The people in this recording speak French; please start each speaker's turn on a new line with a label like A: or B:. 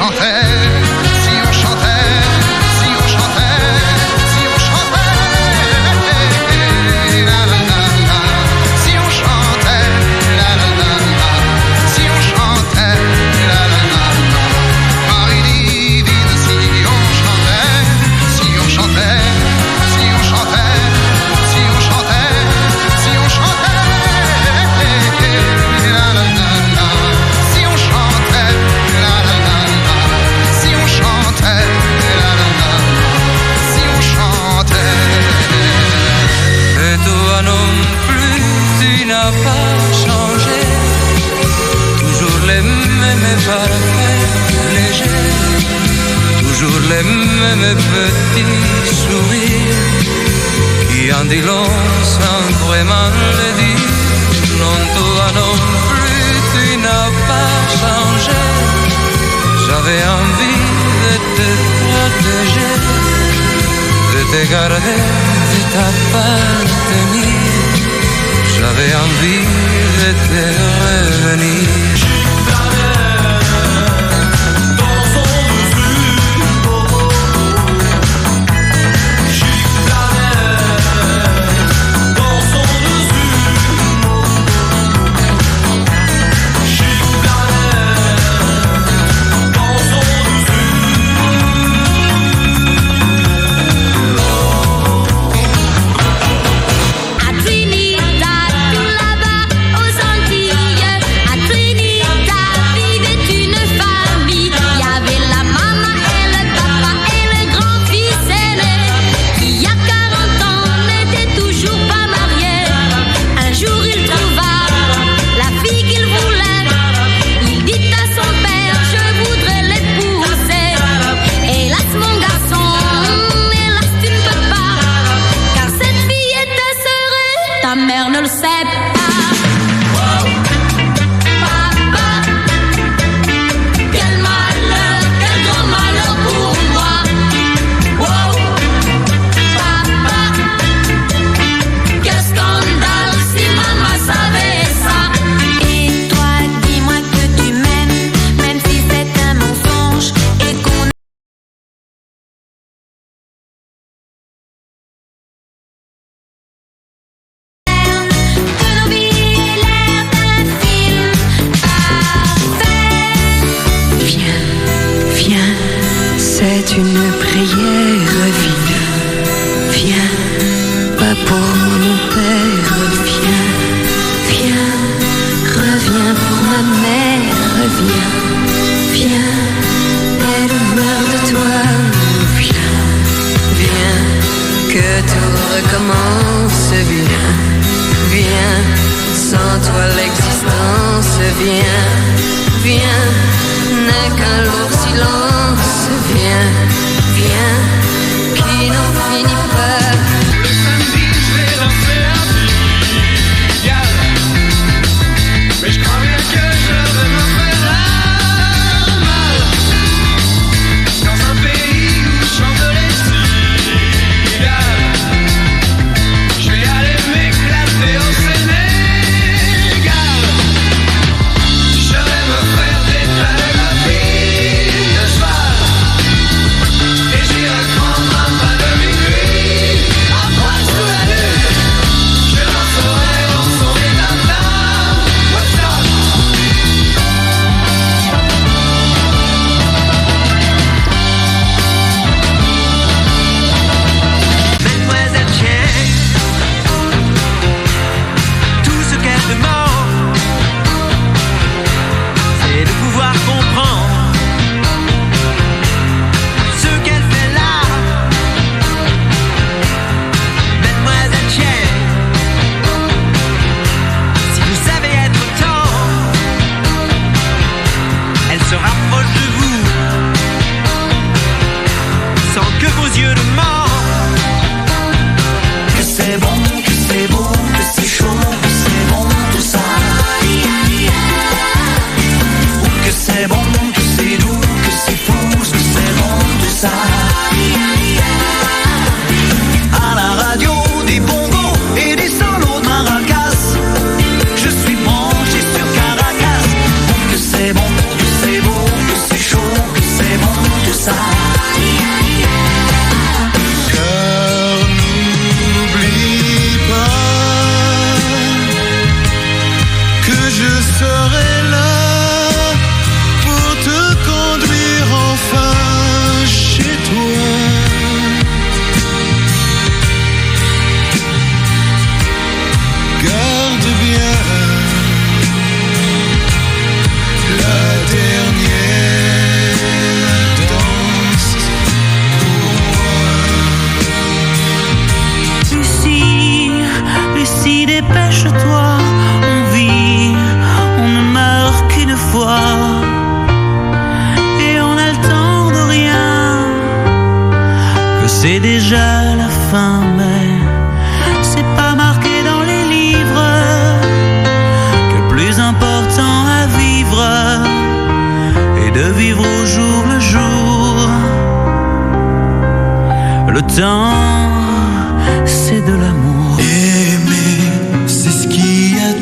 A: chantait, si on chantait, si on chantait, si on chantait, la la la la, si on chantait, la la la la, si on chantait, la la la la, Marie divine, si on chantait, si on chantait, si on chantait, si on chantait, si on chantait, la la la la, si on chantait, la la la la, si on chantait, la la la la, si on chantait.
B: Et toi non plus, tu n'as pas changé. Toujours les mêmes parfaits légers, toujours les mêmes petits sourires qui en dit long sans vraiment le dire. Non, toi non plus, tu n'as pas changé. J'avais envie de te protéger, de te garder, de t'appartenir. J'avais envie de te revenir.
C: Et j'irai prendre un pas de minuit. fin, mais c'est pas marqué dans les livres que le plus important à vivre est de vivre au jour le jour. Le temps, c'est de l'amour.
D: Aimer, c'est ce qui a